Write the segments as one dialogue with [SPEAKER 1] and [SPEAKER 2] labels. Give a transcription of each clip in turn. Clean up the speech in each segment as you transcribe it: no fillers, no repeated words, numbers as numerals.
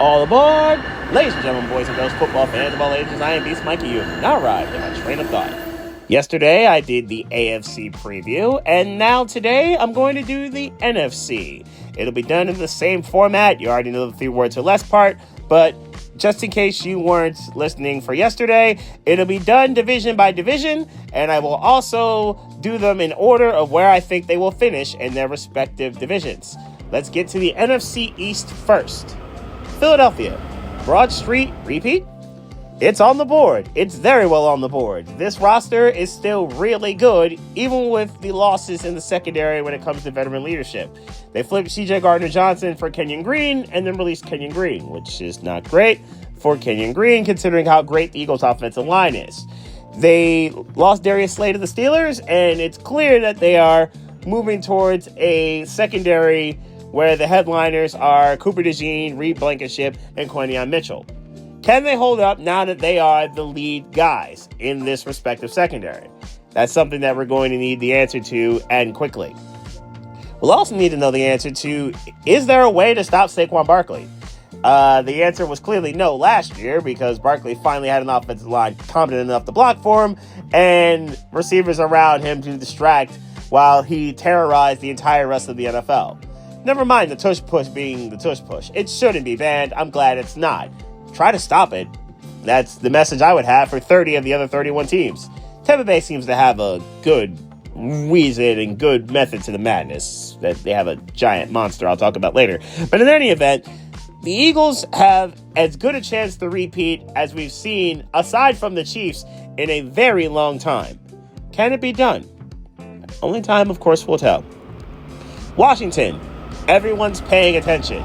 [SPEAKER 1] All aboard! Ladies and gentlemen, boys and girls, football fans of all ages, I am Beast Mikey. You have now arrived in my train of thought. Yesterday, I did the AFC preview, and now today, I'm going to do the NFC. It'll be done in the same format. You already know the 3 words or less part, but just in case you weren't listening for yesterday, it'll be done division by division, and I will also do them in order of where I think they will finish in their respective divisions. Let's get to the NFC East first. Philadelphia, Broad Street repeat? It's on the board. It's very well on the board. This roster is still really good, even with the losses in the secondary when it comes to veteran leadership. They flipped C.J. Gardner-Johnson for Kenyon Green and then released Kenyon Green, which is not great for Kenyon Green considering how great the Eagles' offensive line is. They lost Darius Slay to the Steelers, and it's clear that they are moving towards a secondary where the headliners are Cooper DeJean, Reed Blankenship, and Quinyon Mitchell. Can they hold up now that they are the lead guys in this respective secondary? That's something that we're going to need the answer to, and quickly. We'll also need to know the answer to, is there a way to stop Saquon Barkley? The answer was clearly no last year because Barkley finally had an offensive line competent enough to block for him and receivers around him to distract while he terrorized the entire rest of the NFL. Never mind the tush push being the tush push. It shouldn't be banned. I'm glad it's not. Try to stop it. That's the message I would have for 30 of the other 31 teams. Tampa Bay seems to have a good reason and good method to the madness. That they have a giant monster I'll talk about later. But in any event, the Eagles have as good a chance to repeat as we've seen, aside from the Chiefs, in a very long time. Can it be done? Only time, of course, will tell. Washington. Everyone's paying attention.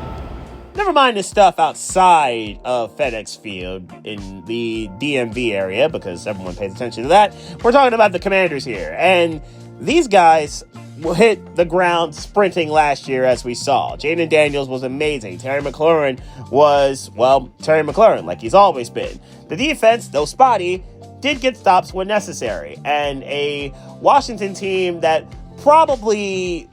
[SPEAKER 1] Never mind the stuff outside of FedEx Field in the DMV area, because everyone pays attention to that. We're talking about the Commanders here. And these guys hit the ground sprinting last year, as we saw. Jaden Daniels was amazing. Terry McLaurin was, well, Terry McLaurin, like he's always been. The defense, though spotty, did get stops when necessary. And a Washington team that probably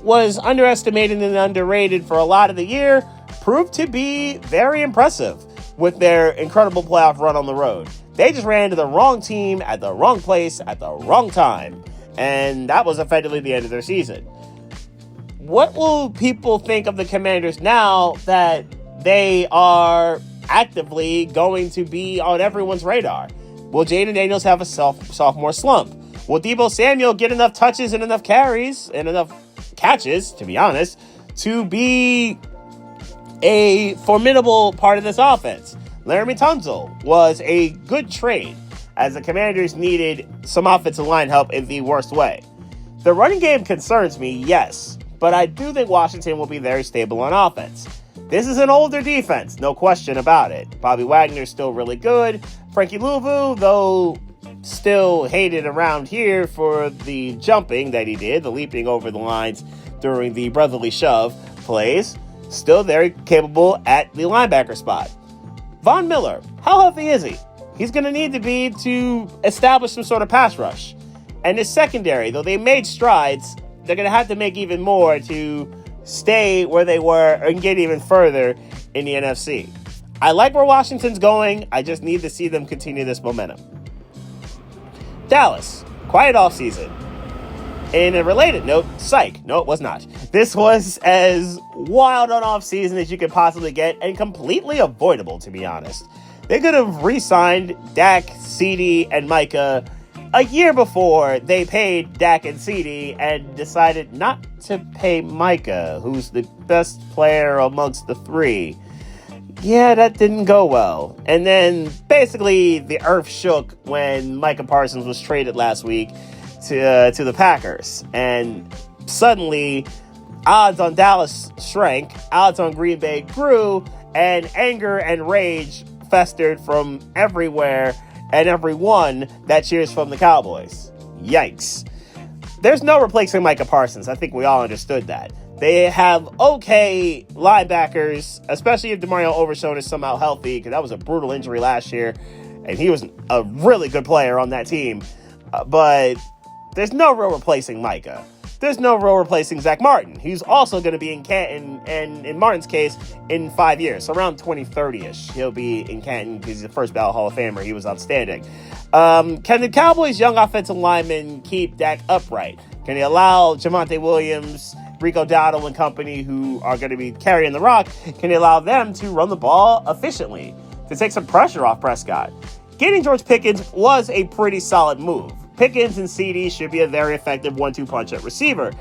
[SPEAKER 1] was underestimated and underrated for a lot of the year proved to be very impressive with their incredible playoff run on the road. They just ran into the wrong team at the wrong place at the wrong time, and that was effectively the end of their season. What will people think of the Commanders now that they are actively going to be on everyone's radar? Will Jaden Daniels have a sophomore slump? Will Deebo Samuel get enough touches and enough carries and enough catches, to be honest, to be a formidable part of this offense? Laramie Tunsil was a good trade as the Commanders needed some offensive line help in the worst way. The running game concerns me, yes, but I do think Washington will be very stable on offense. This is an older defense, no question about it. Bobby Wagner's still really good. Frankie Louvu, though still hated around here for the jumping that he did, the leaping over the lines during the brotherly shove plays, still very capable at the linebacker spot. Von Miller, how healthy is he? He's going to need to be to establish some sort of pass rush. And his secondary, though they made strides, they're going to have to make even more to stay where they were and get even further in the NFC. I like where Washington's going. I just need to see them continue this momentum. Dallas, quiet offseason. In a related note, psych. No, it was not. This was as wild on offseason as you could possibly get and completely avoidable, to be honest. They could have re-signed Dak, CeeDee, and Micah a year before they paid Dak and CeeDee and decided not to pay Micah, who's the best player amongst the 3. Yeah, that didn't go well. And then basically the earth shook when Micah Parsons was traded last week to the Packers. And suddenly odds on Dallas shrank, odds on Green Bay grew, and anger and rage festered from everywhere and everyone that cheers from the Cowboys. Yikes. There's no replacing Micah Parsons. I think we all understood that. They have okay linebackers, especially if DeMario Overshown is somehow healthy, because that was a brutal injury last year, and he was a really good player on that team. But there's no real replacing Micah. there's no real replacing Zach Martin. He's also going to be in Canton, and in Martin's case, in 5 years, so around 2030-ish. He'll be in Canton because he's the first ballot Hall of Famer. He was outstanding. Can the Cowboys' young offensive linemen keep Dak upright? Can they allow Javonte Williams, Rico Dowdle and company, who are going to be carrying the rock, can they allow them to run the ball efficiently, to take some pressure off Prescott? Getting George Pickens was a pretty solid move. Pickens and CD should be a very effective 1-2 punch at receiver.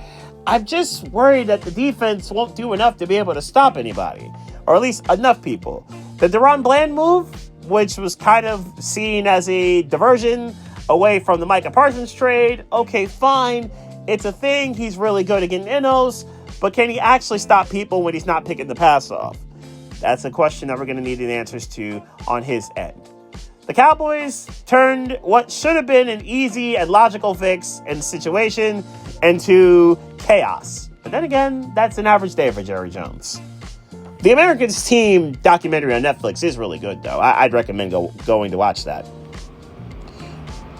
[SPEAKER 1] I'm just worried that the defense won't do enough to be able to stop anybody, or at least enough people. The Deron Bland move, which was kind of seen as a diversion away from the Micah Parsons trade, okay, fine. It's a thing. He's really good at getting in-os, but can he actually stop people when he's not picking the pass off? That's a question that we're going to need the answers to on his end. The Cowboys turned what should have been an easy and logical fix and situation into chaos. But then again, that's an average day for Jerry Jones. The Americans Team documentary on Netflix is really good, though. I'd recommend going to watch that.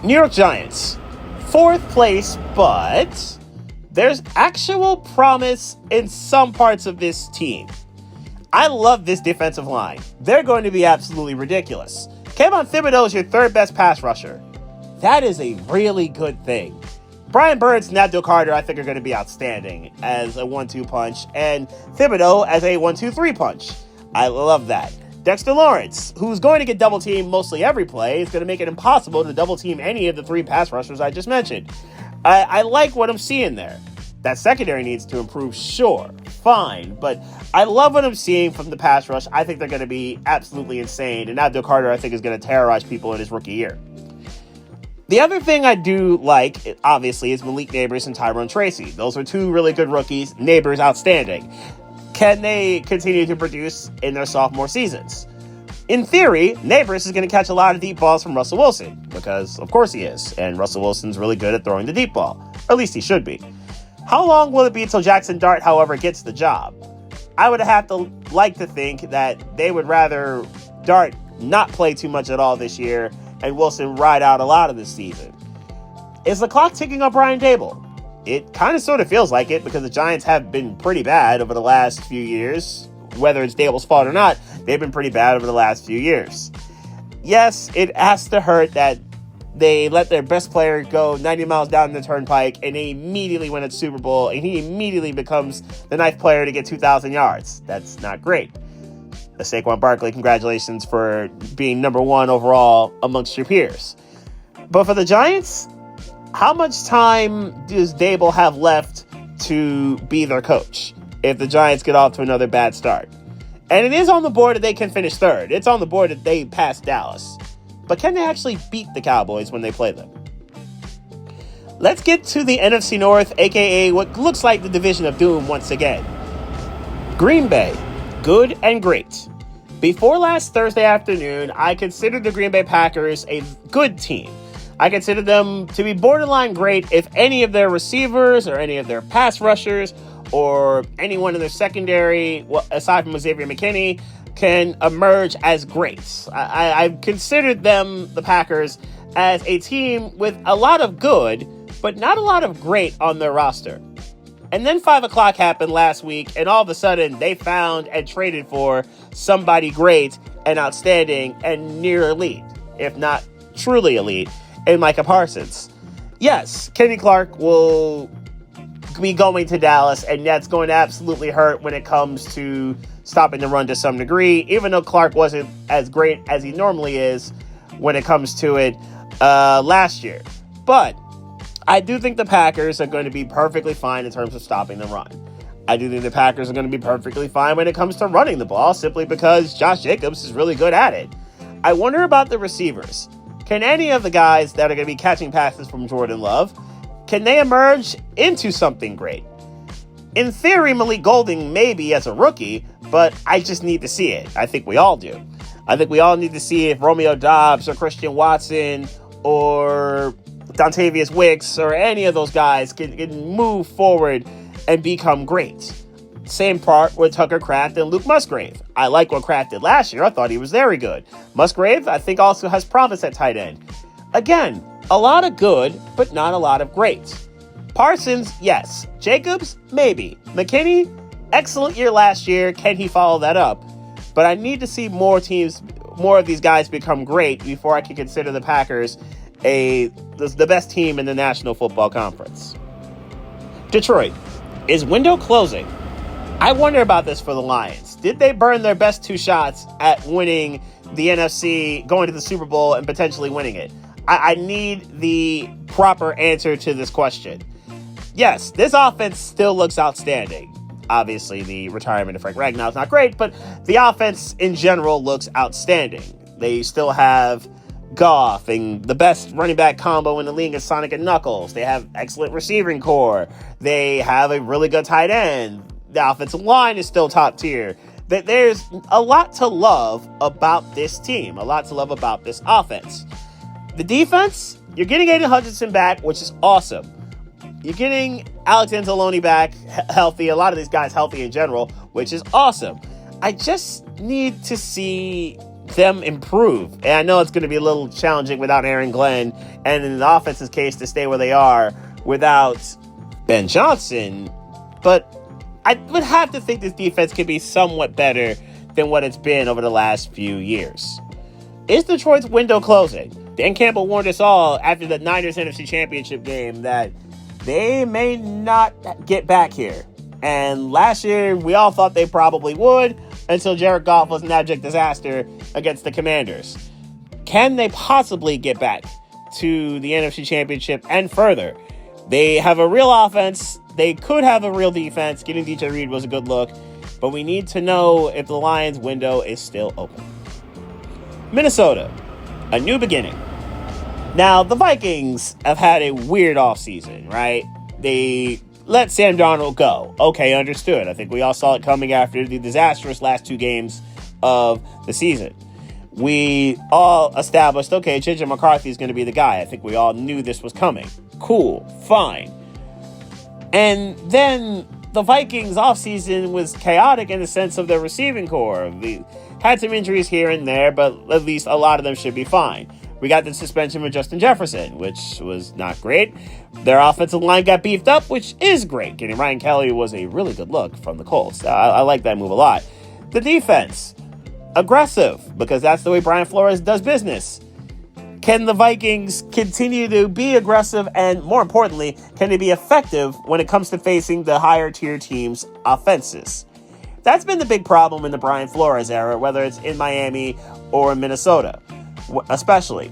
[SPEAKER 1] New York Giants, 4th place, but there's actual promise in some parts of this team. I love this defensive line. They're going to be absolutely ridiculous. Kayvon Thibodeau is your 3rd best pass rusher. That is a really good thing. Brian Burns and Abdul Carter, I think, are going to be outstanding as a 1-2 punch, and Thibodeau as a 1-2-3 punch. I love that. Dexter Lawrence, who's going to get double-teamed mostly every play, is going to make it impossible to double-team any of the 3 pass rushers I just mentioned. I like what I'm seeing there. That secondary needs to improve, sure, fine, but I love what I'm seeing from the pass rush. I think they're going to be absolutely insane, and Abdul Carter, I think, is going to terrorize people in his rookie year. The other thing I do like, obviously, is Malik Neighbors and Tyrone Tracy. Those are 2 really good rookies. Neighbors, outstanding. Can they continue to produce in their sophomore seasons? In theory, Neighbors is going to catch a lot of deep balls from Russell Wilson, because of course he is, and Russell Wilson's really good at throwing the deep ball, or at least he should be. How long will it be until Jackson Dart, however, gets the job? I would have to like to think that they would rather Dart not play too much at all this year and Wilson ride out a lot of this season. Is the clock ticking on Brian Daboll? It kind of sort of feels like it, because the Giants have been pretty bad over the last few years. Whether it's Daboll's fault or not, they've been pretty bad over the last few years. Yes, it has to hurt that they let their best player go 90 miles down the turnpike and they immediately win a Super Bowl, and he immediately becomes the 9th player to get 2,000 yards. That's not great. Saquon Barkley, congratulations for being number 1 overall amongst your peers. But for the Giants, how much time does Daboll have left to be their coach if the Giants get off to another bad start? And it is on the board that they can finish 3rd. It's on the board that they pass Dallas. But can they actually beat the Cowboys when they play them? Let's get to the NFC North, aka what looks like the Division of Doom once again. Green Bay, good and great. Before last Thursday afternoon, I considered the Green Bay Packers a good team. I consider them to be borderline great if any of their receivers or any of their pass rushers or anyone in their secondary, aside from Xavier McKinney, can emerge as greats. I've considered them, the Packers, as a team with a lot of good, but not a lot of great on their roster. And then 5 o'clock happened last week, and all of a sudden they found and traded for somebody great and outstanding and near elite, if not truly elite, in Micah Parsons. Yes, Kenny Clark will be going to Dallas, and that's going to absolutely hurt when it comes to stopping the run to some degree, even though Clark wasn't as great as he normally is when it comes to it last year. But I do think the Packers are going to be perfectly fine in terms of stopping the run. I do think the Packers are going to be perfectly fine when it comes to running the ball, simply because Josh Jacobs is really good at it. I wonder about the receivers. Can any of the guys that are going to be catching passes from Jordan Love, can they emerge into something great? In theory, Malik Golding may be as a rookie, but I just need to see it. I think we all do. I think we all need to see if Romeo Doubs or Christian Watson or Dontavius Wicks or any of those guys can move forward and become great. Same part with Tucker Kraft and Luke Musgrave. I like what Kraft did last year. I thought he was very good. Musgrave, I think, also has promise at tight end. Again, a lot of good, but not a lot of great. Parsons, yes. Jacobs, maybe. McKinney, excellent year last year. Can he follow that up? But I need to see more of these guys become great before I can consider the Packers the best team in the National Football Conference. Detroit, is window closing? I wonder about this for the Lions. Did they burn their best 2 shots at winning the NFC, going to the Super Bowl, and potentially winning it? I need the proper answer to this question. Yes, this offense still looks outstanding. Obviously, the retirement of Frank Ragnow is not great, but the offense in general looks outstanding. They still have Goff and the best running back combo in the league is Sonic and Knuckles. They have excellent receiving core. They have a really good tight end. The offensive line is still top tier. There's a lot to love about this team, a lot to love about this offense. The defense, you're getting Aiden Hutchinson back, which is awesome. You're getting Alex Anzalone back healthy, a lot of these guys healthy in general, which is awesome. I just need to see them improve. And I know it's going to be a little challenging without Aaron Glenn, and in the offense's case to stay where they are without Ben Johnson. But I would have to think this defense could be somewhat better than what it's been over the last few years. Is Detroit's window closing? Dan Campbell warned us all after the Niners NFC Championship game that they may not get back here. And last year, we all thought they probably would until Jared Goff was an abject disaster against the Commanders. Can they possibly get back to the NFC Championship and further? They have a real offense. They could have a real defense. Getting DJ Reed was a good look. But we need to know if the Lions' window is still open. Minnesota, a new beginning. Now, the Vikings have had a weird offseason, right? They let Sam Darnold go. Okay, understood. I think we all saw it coming after the disastrous last 2 games of the season. We all established, okay, JJ McCarthy is going to be the guy. I think we all knew this was coming. Cool, fine. And then the Vikings offseason was chaotic in the sense of their receiving core. They had some injuries here and there, but at least a lot of them should be fine. We got the suspension with Justin Jefferson, which was not great. Their offensive line got beefed up, which is great. Getting Ryan Kelly was a really good look from the Colts. I like that move a lot. The defense, aggressive, because that's the way Brian Flores does business. Can the Vikings continue to be aggressive, and more importantly, can they be effective when it comes to facing the higher tier teams' offenses? That's been the big problem in the Brian Flores era, whether it's in Miami or in Minnesota. Especially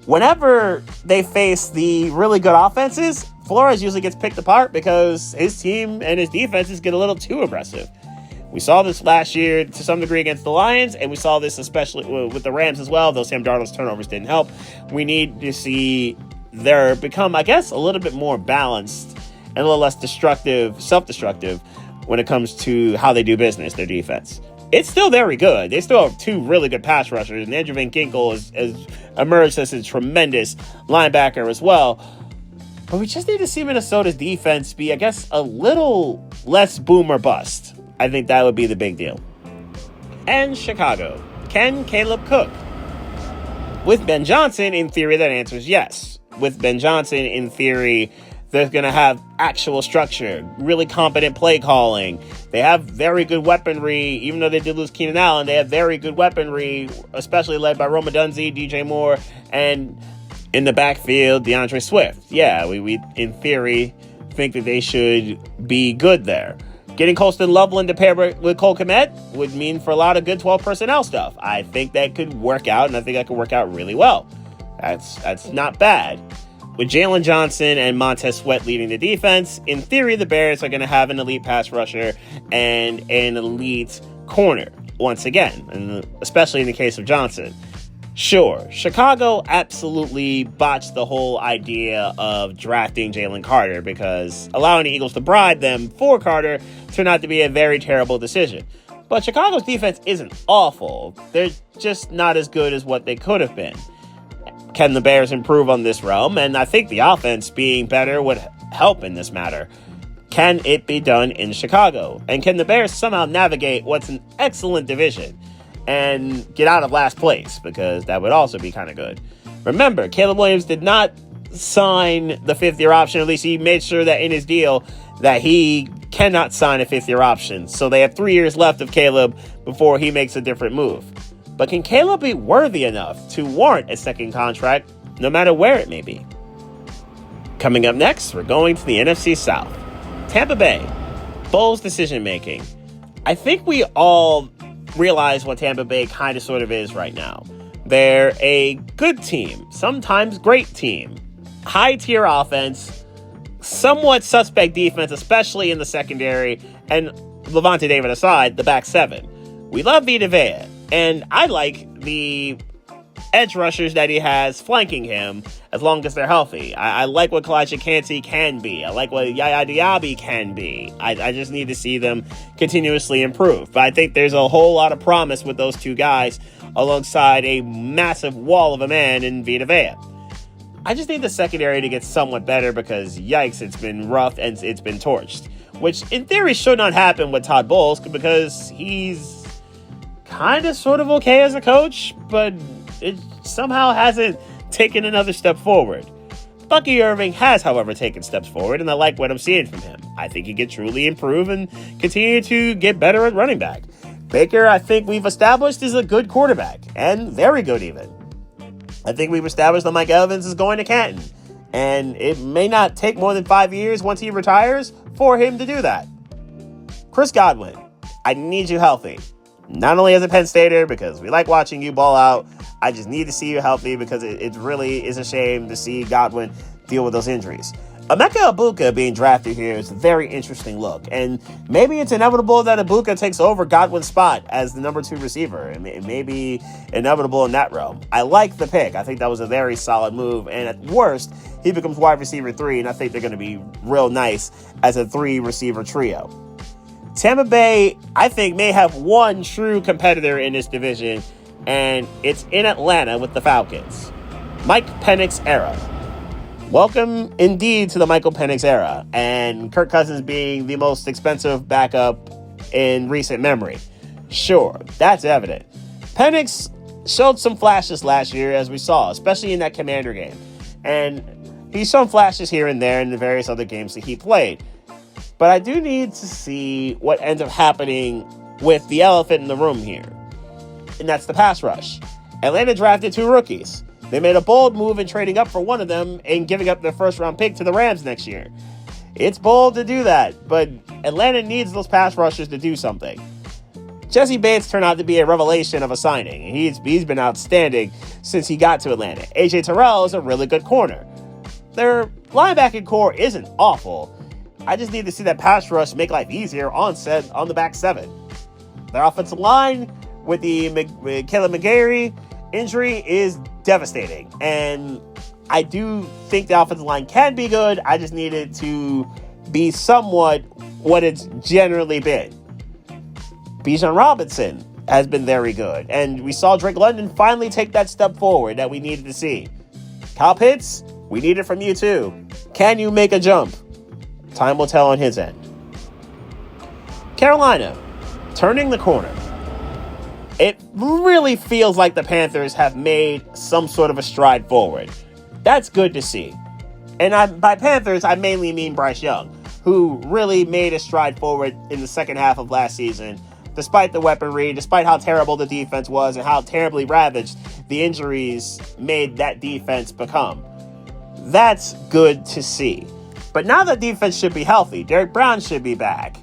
[SPEAKER 1] whenever they face the really good offenses, Flores usually gets picked apart because his team and his defenses get a little too aggressive. We saw this last year to some degree against the Lions, and we saw this especially with the Rams as well, though Sam Darnold's turnovers didn't help. We need to see there become, I guess, a little bit more balanced and a little less self-destructive when it comes to how they do business, their defense. It's still very good. They still have 2 really good pass rushers, and Andrew Van Ginkel has emerged as a tremendous linebacker as well. But we just need to see Minnesota's defense be, I guess, a little less boom or bust. I think that would be the big deal. And Chicago. Can Caleb cook? With Ben Johnson, in theory, that answer is yes. With Ben Johnson, in theory, they're going to have actual structure, really competent play calling. They have very good weaponry. Even though they did lose Keenan Allen, they have very good weaponry, especially led by Roma Dunze, DJ Moore, and in the backfield, DeAndre Swift. Yeah, we in theory think that they should be good there. Getting Colston Loveland to pair with Cole Kmet would mean for a lot of good 12 personnel stuff. I think that could work out, and I think that could work out really well. That's not bad. With Jalen Johnson and Montez Sweat leading the defense, in theory, the Bears are going to have an elite pass rusher and an elite corner once again, and especially in the case of Johnson. Sure, Chicago absolutely botched the whole idea of drafting Jalen Carter because allowing the Eagles to bribe them for Carter turned out to be a very terrible decision. But Chicago's defense isn't awful. They're just not as good as what they could have been. Can the Bears improve on this realm? And I think the offense being better would help in this matter. Can it be done in Chicago? And can the Bears somehow navigate what's an excellent division and get out of last place? Because that would also be kind of good. Remember, Caleb Williams did not sign the fifth-year option. At least he made sure that in his deal that he cannot sign a fifth-year option. So they have 3 years left of Caleb before he makes a different move. But can Caleb be worthy enough to warrant a second contract, no matter where it may be? Coming up next, we're going to the NFC South. Tampa Bay. Bowles decision-making. I think we all realize what Tampa Bay kind of sort of is right now. They're a good team, sometimes great team. High-tier offense, somewhat suspect defense, especially in the secondary, and Levante David aside, the back seven. We love Vita Vea, and I like the edge rushers that he has flanking him as long as they're healthy. I like what Kalijah Kancey can be. I like what Yaya Diaby can be. I just need to see them continuously improve. But I think there's a whole lot of promise with those two guys alongside a massive wall of a man in Vita Vea. I just need the secondary to get somewhat better because, yikes, it's been rough and it's been torched. Which, in theory, should not happen with Todd Bowles because he's kind of sort of okay as a coach, but it somehow hasn't taken another step forward. Bucky Irving has, however, taken steps forward, and I like what I'm seeing from him. I think he can truly improve and continue to get better at running back. Baker, I think we've established, is a good quarterback, and very good even. I think we've established that Mike Evans is going to Canton, and it may not take more than 5 years once he retires for him to do that. Chris Godwin, I need you healthy. Not only as a Penn Stater, because we like watching you ball out, I just need to see you healthy because it really is a shame to see Godwin deal with those injuries. Emeka Egbuka being drafted here is a very interesting look, and maybe it's inevitable that Egbuka takes over Godwin's spot as the number 2 receiver. It may be inevitable in that realm. I like the pick. I think that was a very solid move, and at worst, he becomes wide receiver 3, and I think they're going to be real nice as a 3-receiver trio. Tampa Bay, I think, may have one true competitor in this division, and it's in Atlanta with the Falcons. Mike Penix era. Welcome indeed to the Michael Penix era, and Kirk Cousins being the most expensive backup in recent memory. Sure, that's evident. Penix showed some flashes last year, as we saw, especially in that Commander game. And he's shown flashes here and there in the various other games that he played. But I do need to see what ends up happening with the elephant in the room here. And that's the pass rush. Atlanta drafted 2 rookies. They made a bold move in trading up for one of them and giving up their first-round pick to the Rams next year. It's bold to do that, but Atlanta needs those pass rushers to do something. Jesse Bates turned out to be a revelation of a signing, and he's been outstanding since he got to Atlanta. A.J. Terrell is a really good corner. Their linebacking core isn't awful. I just need to see that pass rush make life easier on the back seven. Their offensive line with the Caleb McGarry injury is devastating, and I do think the offensive line can be good. I just need it to be somewhat what it's generally been. Bijan Robinson has been very good, and we saw Drake London finally take that step forward that we needed to see. Kyle Pitts, we need it from you too. Can you make a jump? Time will tell on his end. Carolina, turning the corner. It really feels like the Panthers have made some sort of a stride forward. That's good to see. And by Panthers, I mainly mean Bryce Young, who really made a stride forward in the second half of last season, despite the weaponry, despite how terrible the defense was and how terribly ravaged the injuries made that defense become. That's good to see. But now that defense should be healthy. Derek Brown should be back.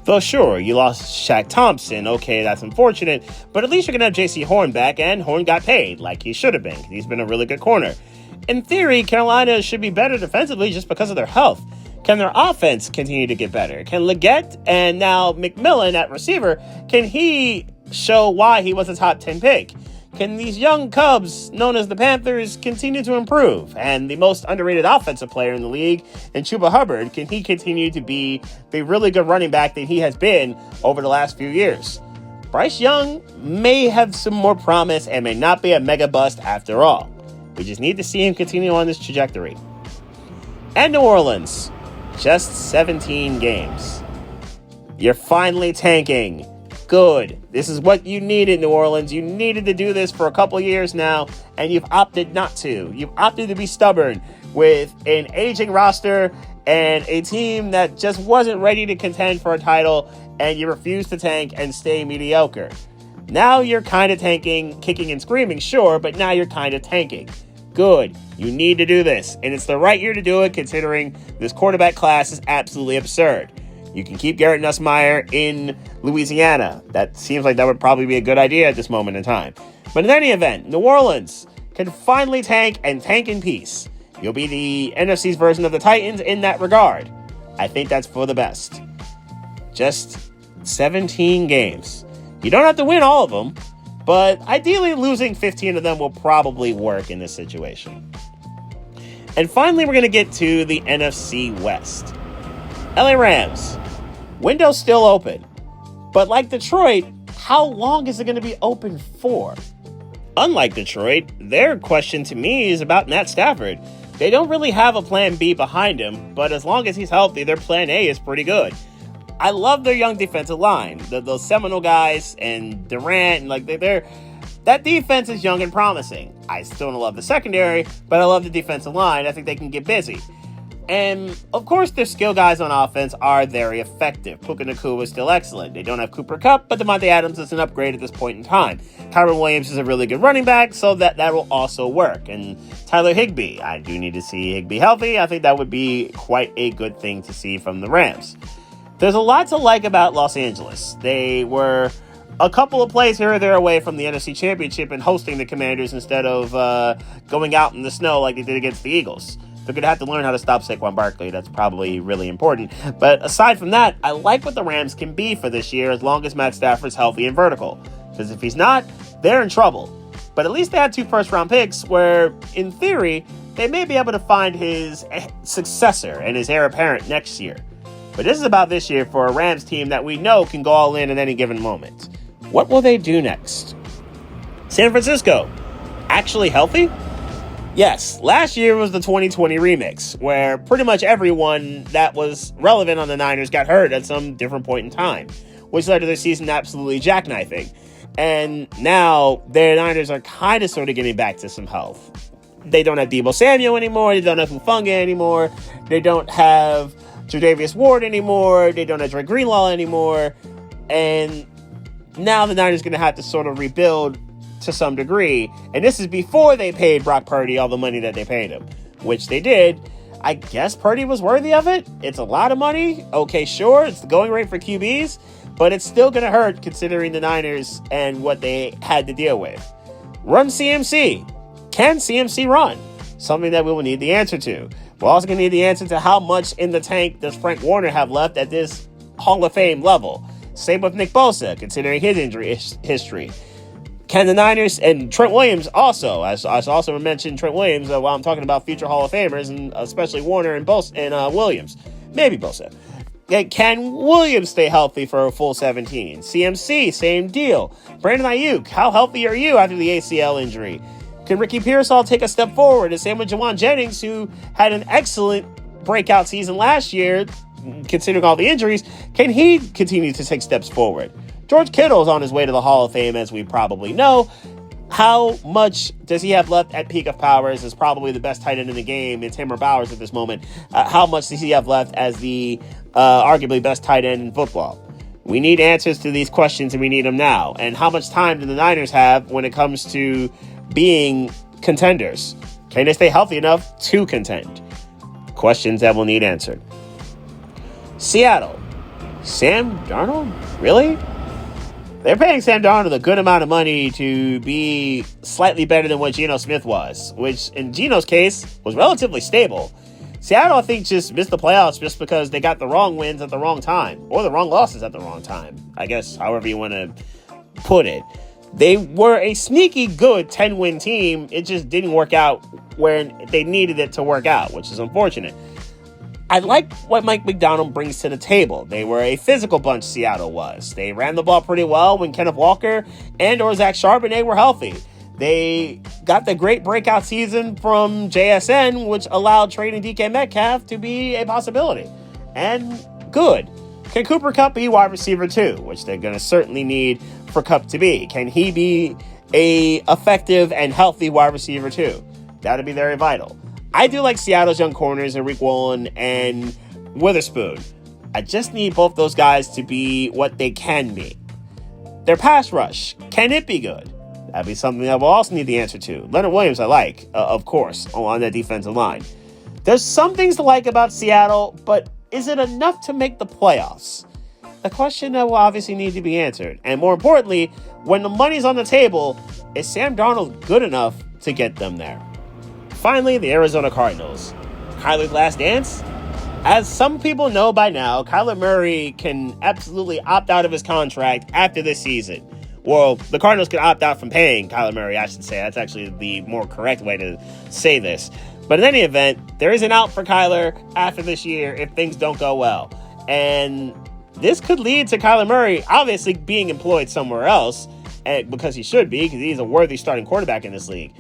[SPEAKER 1] Though sure, you lost Shaq Thompson. Okay, that's unfortunate. But at least you're going to have J.C. Horn back, and Horn got paid like he should have been. He's been a really good corner. In theory, Carolina should be better defensively just because of their health. Can their offense continue to get better? Can Leggett and now McMillan at receiver, can he show why he was a top 10 pick? Can these young Cubs, known as the Panthers, continue to improve? And the most underrated offensive player in the league, in Chuba Hubbard, can he continue to be the really good running back that he has been over the last few years? Bryce Young may have some more promise and may not be a mega bust after all. We just need to see him continue on this trajectory. And New Orleans, just 17 games. You're finally tanking. Good. This is what you needed, New Orleans. You needed to do this for a couple years now, and you've opted not to. You've opted to be stubborn. with an aging roster and a team that just wasn't ready to contend for a title, and you refuse to tank and stay mediocre. Now you're kind of tanking, kicking and screaming, sure, but now you're kind of tanking. Good. You need to do this, and it's the right year to do it considering this quarterback class is absolutely absurd. You can keep Garrett Nussmeier in Louisiana. That seems like that would probably be a good idea at this moment in time. But in any event, New Orleans can finally tank and tank in peace. You'll be the NFC's version of the Titans in that regard. I think that's for the best. Just 17 games. You don't have to win all of them, but ideally losing 15 of them will probably work in this situation. And finally, we're going to get to the NFC West. LA Rams. Window's still open. But like Detroit, how long is it going to be open for? Unlike Detroit, their question to me is about Matt Stafford. They don't really have a plan B behind him, but as long as he's healthy, their plan A is pretty good. I love their young defensive line. Those Seminole guys and Durant, and that defense is young and promising. I still don't love the secondary, but I love the defensive line. I think they can get busy. And, of course, their skill guys on offense are very effective. Puka Nacua is still excellent. They don't have Cooper Kupp, but Devontae Adams is an upgrade at this point in time. Kyren Williams is a really good running back, so that will also work. And Tyler Higbee, I do need to see Higbee healthy. I think that would be quite a good thing to see from the Rams. There's a lot to like about Los Angeles. They were a couple of plays here or there away from the NFC Championship and hosting the Commanders instead of going out in the snow like they did against the Eagles. They're going to have to learn how to stop Saquon Barkley. That's probably really important. But aside from that, I like what the Rams can be for this year as long as Matt Stafford's healthy and vertical. Because if he's not, they're in trouble. But at least they had 2 first-round picks where, in theory, they may be able to find his successor and his heir apparent next year. But this is about this year for a Rams team that we know can go all in at any given moment. What will they do next? San Francisco, actually healthy? Yes, last year was the 2020 remix, where pretty much everyone that was relevant on the Niners got hurt at some different point in time, which led to their season absolutely jackknifing. And now their Niners are kind of sort of getting back to some health. They don't have Deebo Samuel anymore. They don't have Hufanga anymore. They don't have Tre'Davious Ward anymore. They don't have Dre Greenlaw anymore. And now the Niners are going to have to sort of rebuild to some degree. And this is before they paid Brock Purdy all the money that they paid him, which they did. I guess Purdy was worthy of it. It's a lot of money. Okay, sure. It's the going rate for QBs, but it's still going to hurt considering the Niners and what they had to deal with. Run CMC. Can CMC run? Something that we will need the answer to. We're also going to need the answer to how much in the tank does Frank Warner have left at this Hall of Fame level. Same with Nick Bosa, considering his injury history. Can the Niners, and Trent Williams also, I also mentioned Trent Williams while I'm talking about future Hall of Famers, and especially Warner and Williams. Maybe Bosa. Can Williams stay healthy for a full 17? CMC, same deal. Brandon Ayuk, how healthy are you after the ACL injury? Can Ricky Pearsall take a step forward? And same with Jawan Jennings, who had an excellent breakout season last year, considering all the injuries. Can he continue to take steps forward? George Kittle is on his way to the Hall of Fame, as we probably know. How much does he have left at peak of powers as probably the best tight end in the game? It's him or Bowers at this moment. How much does he have left as the arguably best tight end in football? We need answers to these questions, and we need them now. And how much time do the Niners have when it comes to being contenders? Can they stay healthy enough to contend? Questions that will need answered. Seattle. Sam Darnold? Really? They're paying Sam Darnold a good amount of money to be slightly better than what Geno Smith was, which in Geno's case was relatively stable. Seattle, I think, just missed the playoffs just because they got the wrong wins at the wrong time, or the wrong losses at the wrong time. I guess however you want to put it. They were a sneaky good 10-win team. It just didn't work out where they needed it to work out, which is unfortunate. I like what Mike McDonald brings to the table. They were a physical bunch, Seattle was. They ran the ball pretty well when Kenneth Walker and or Zach Charbonnet were healthy. They got the great breakout season from JSN, which allowed trading DK Metcalf to be a possibility. And good. Can Cooper Kupp be wide receiver 2, which they're going to certainly need for Kupp to be? Can he be a effective and healthy wide receiver 2? That would be very vital. I do like Seattle's young corners, Enrique Woolen and Witherspoon. I just need both those guys to be what they can be. Their pass rush, can it be good? That'd be something that we'll also need the answer to. Leonard Williams, I like, of course, on that defensive line. There's some things to like about Seattle, but is it enough to make the playoffs? The question that will obviously need to be answered. And more importantly, when the money's on the table, is Sam Darnold good enough to get them there? Finally, the Arizona Cardinals. Kyler's last dance? As some people know by now, Kyler Murray can absolutely opt out of his contract after this season. Well, the Cardinals could opt out from paying Kyler Murray, I should say. That's actually the more correct way to say this. But in any event, there is an out for Kyler after this year if things don't go well. And this could lead to Kyler Murray obviously being employed somewhere else, because he should be, because he's a worthy starting quarterback in this league.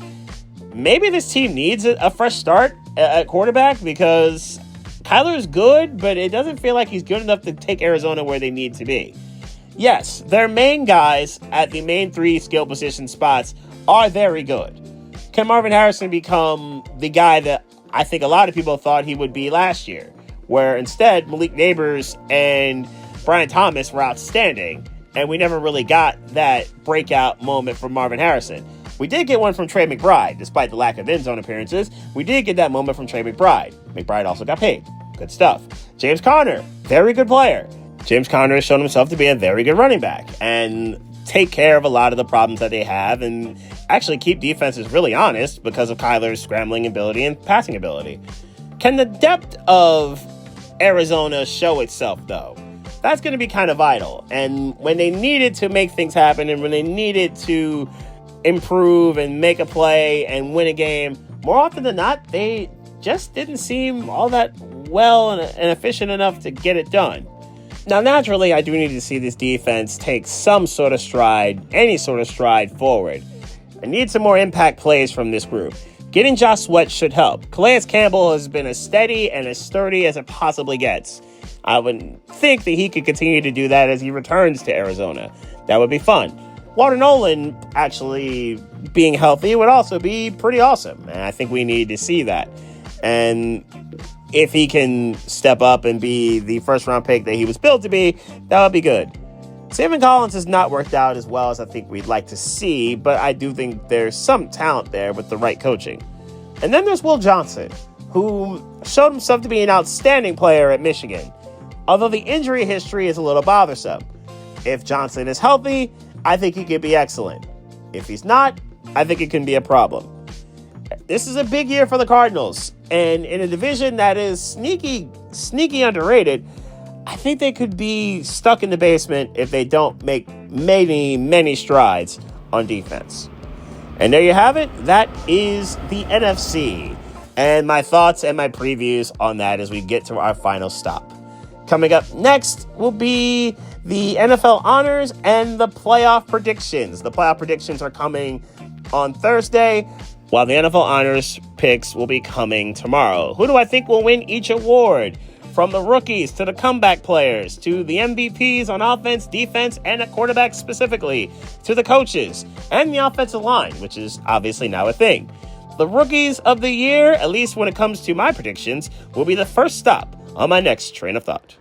[SPEAKER 1] Maybe this team needs a fresh start at quarterback, because Kyler is good, but it doesn't feel like he's good enough to take Arizona where they need to be. Yes, their main guys at the main three skill position spots are very good. Can Marvin Harrison become the guy that I think a lot of people thought he would be last year, where instead Malik Neighbors and Brian Thomas were outstanding, and we never really got that breakout moment from Marvin Harrison. We did get one from Trey McBride, despite the lack of end zone appearances. We did get that moment from Trey McBride. McBride also got paid. Good stuff. James Conner, very good player. James Conner has shown himself to be a very good running back and take care of a lot of the problems that they have and actually keep defenses really honest because of Kyler's scrambling ability and passing ability. Can the depth of Arizona show itself, though? That's going to be kind of vital. And when they needed to make things happen and when they needed to improve and make a play and win a game, more often than not, they just didn't seem all that well and efficient enough to get it done. Now, naturally, I do need to see this defense take some sort of stride, any sort of stride forward. I need some more impact plays from this group. Getting Josh Sweat should help. Calais Campbell has been as steady and as sturdy as it possibly gets. I would think that he could continue to do that as he returns to Arizona. That would be fun. Walter Nolan actually being healthy would also be pretty awesome, and I think we need to see that. And if he can step up and be the first-round pick that he was built to be, that would be good. Zaven Collins has not worked out as well as I think we'd like to see, but I do think there's some talent there with the right coaching. And then there's Will Johnson, who showed himself to be an outstanding player at Michigan, although the injury history is a little bothersome. If Johnson is healthy, I think he could be excellent. If he's not, I think it can be a problem. This is a big year for the Cardinals, and in a division that is sneaky underrated, I think they could be stuck in the basement if they don't make many strides on defense. And there you have it. That is the NFC, and my thoughts and my previews on that as we get to our final stop. Coming up next will be the NFL honors and the playoff predictions. The playoff predictions are coming on Thursday, while the NFL honors picks will be coming tomorrow. Who do I think will win each award? From the rookies to the comeback players to the MVPs on offense, defense, and at quarterback specifically, to the coaches and the offensive line, which is obviously now a thing. The rookies of the year, at least when it comes to my predictions, will be the first stop on my next train of thought.